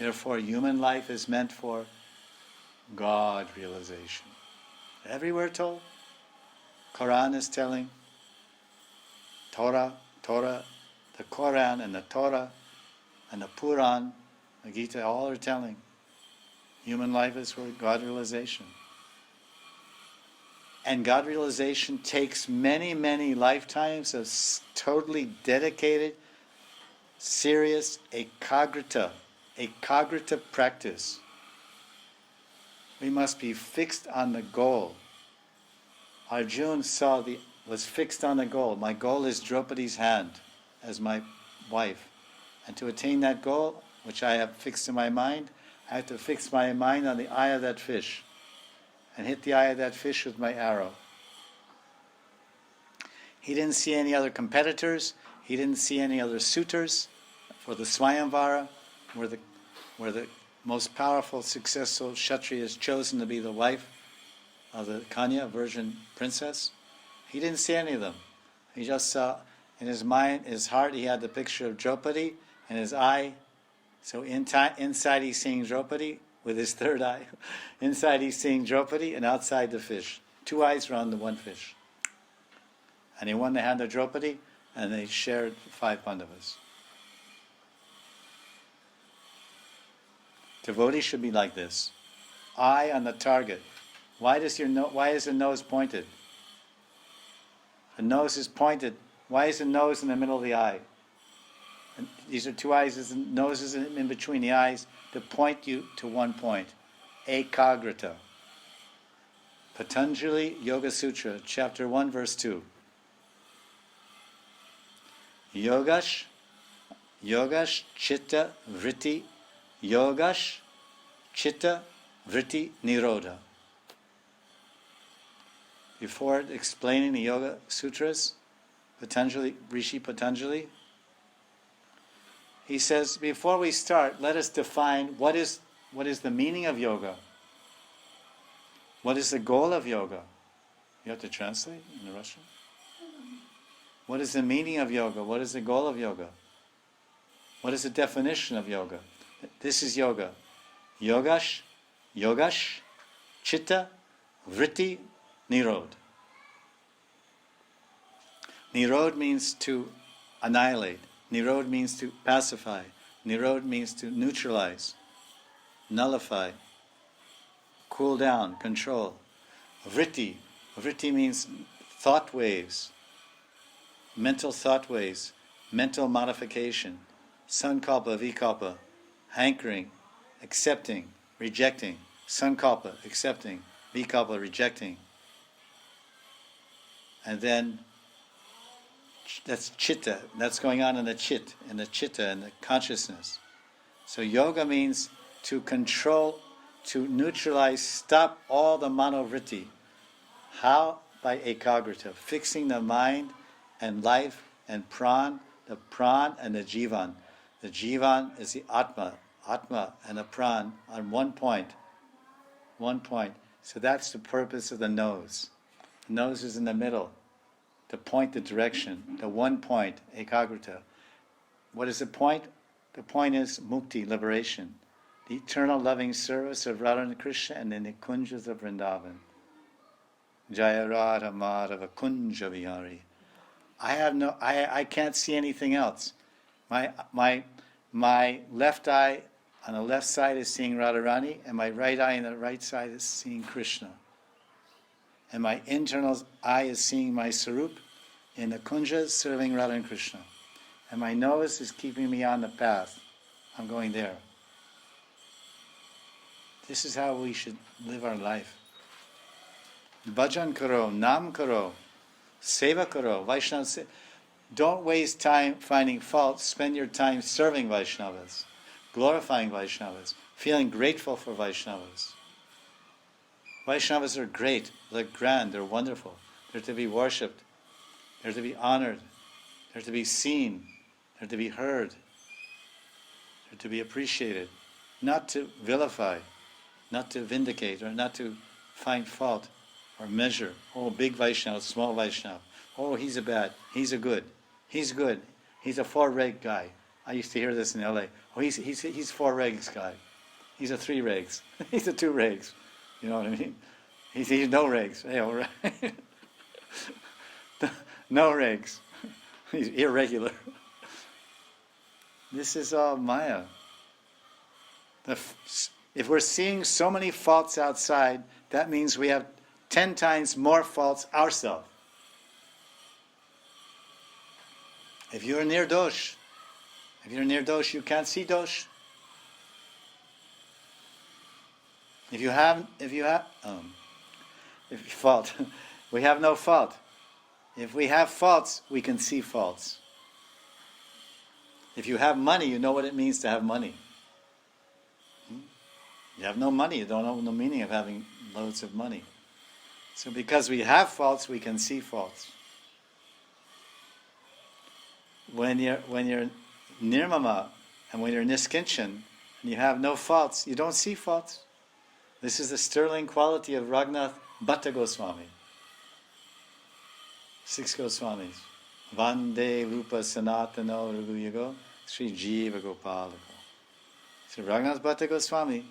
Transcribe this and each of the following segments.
Therefore, human life is meant for God realization. Everywhere told. Quran is telling. Torah, the Quran and the Torah and the Puran, the Gita, all are telling. Human life is for God realization. And God realization takes many, many lifetimes of totally dedicated, serious ekagrita practice. We must be fixed on the goal. Arjuna was fixed on the goal. My goal is Draupadi's hand as my wife. And to attain that goal, which I have fixed in my mind, I have to fix my mind on the eye of that fish and hit the eye of that fish with my arrow. He didn't see any other competitors. He didn't see any other suitors for the Swayamvara, where the most powerful, successful Kshatriya is chosen to be the wife of the Kanya, virgin princess. He didn't see any of them. He just saw in his mind, his heart, he had the picture of Draupadi, and his eye. So inside he's seeing Draupadi with his third eye. Inside he's seeing Draupadi, and outside the fish. Two eyes were on the one fish. And he won the hand of Draupadi, and they shared 5 Pandavas. Devotee should be like this. Eye on the target. Why is the nose pointed? The nose is pointed. Why is the nose in the middle of the eye? And these are two eyes, and nose is in between the eyes to point you to one point. Ekagrita. Patanjali Yoga Sutra, chapter 1, verse 2. Yogash chitta vritti, yogash chitta vritti nirodha. Before explaining the Yoga Sutras, Rishi Patanjali, he says, before we start, let us define what is the meaning of yoga. What is the goal of yoga? You have to translate in the Russian? What is the meaning of yoga? What is the goal of yoga? What is the definition of yoga? This is yoga. Yogash, chitta, vritti, nirod. Nirod means to annihilate. Nirod means to pacify. Nirod means to neutralize, nullify, cool down, control. Vritti means thought waves, mental thought waves, mental modification, sankalpa, vikalpa, hankering, accepting, rejecting, sankalpa, accepting, vikalpa, rejecting. And then that's chitta, that's going on in the chitta, in the consciousness. So yoga means to control, to neutralize, stop all the manovritti. How? By ekagrita, fixing the mind and life and the pran and the jivan. The jivan is the atma and the pran on one point. So that's the purpose of the nose. The nose is in the middle, to point the direction, the one point, ekagrita. What is the point? The point is mukti, liberation, the eternal loving service of Radha and Krishna and in the kunjas of Vrindavan. Jaya Radha Madhava Kunja Vihari. I can't see anything else. My left eye on the left side is seeing Radharani, and my right eye on the right side is seeing Krishna. And my internal eye is seeing my Sarup in the kunjas serving Radha and Krishna. And my nose is keeping me on the path. I'm going there. This is how we should live our life. Bhajan karo, nam karo, seva karo, Vaishnava. Don't waste time finding faults. Spend your time serving Vaishnavas, glorifying Vaishnavas, feeling grateful for Vaishnavas. Vaishnavas are great, they're grand, they're wonderful. They're to be worshipped, they're to be honored, they're to be seen, they're to be heard, they're to be appreciated, not to vilify, not to vindicate, or not to find fault or measure. Oh, big Vaishnava, small Vaishnava. Oh, he's a bad, he's a good, he's good, he's a four-rate guy. I used to hear this in LA. Oh, he's 4 regs guy. He's a 3 regs. He's a 2 regs. You know what I mean? He's no regs. Hey, all right. No regs. He's irregular. This is all Maya. If we're seeing so many faults outside, that means we have 10 times more faults ourselves. If you're near dosh, you can't see dosh. If you fault, we have no fault. If we have faults, we can see faults. If you have money, you know what it means to have money. You have no money, you don't know the meaning of having loads of money. So because we have faults, we can see faults. When you're nirmama and when you're niskinchan and you have no faults, you don't see faults. This is the sterling quality of Raghunath Bhatta Goswami. 6 Goswamis. Vande Rupa Sanatano Raghuyago Sri Jiva Gopalaka. So Raghunath Bhatta Goswami,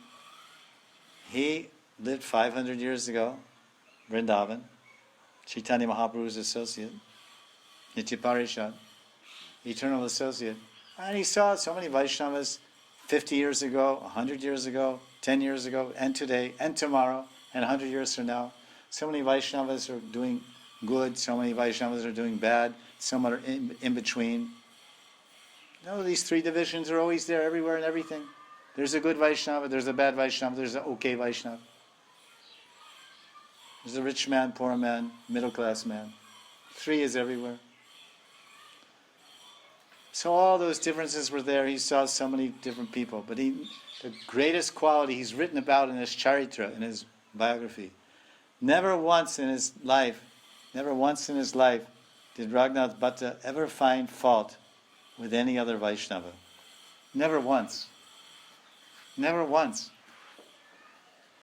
he lived 500 years ago, Vrindavan, Chaitanya Mahaprabhu's associate, Nityaparishad, eternal associate. And he saw so many Vaishnavas 50 years ago, 100 years ago, 10 years ago, and today, and tomorrow, and 100 years from now. So many Vaishnavas are doing good, so many Vaishnavas are doing bad, some are in between. No, these 3 divisions are always there, everywhere and everything. There's a good Vaishnava, there's a bad Vaishnava, there's an okay Vaishnava. There's a rich man, poor man, middle class man. 3 is everywhere. So all those differences were there. He saw so many different people. But the greatest quality he's written about in his charitra, in his biography, never once in his life did Raghunath Bhatta ever find fault with any other Vaishnava. Never once. Never once.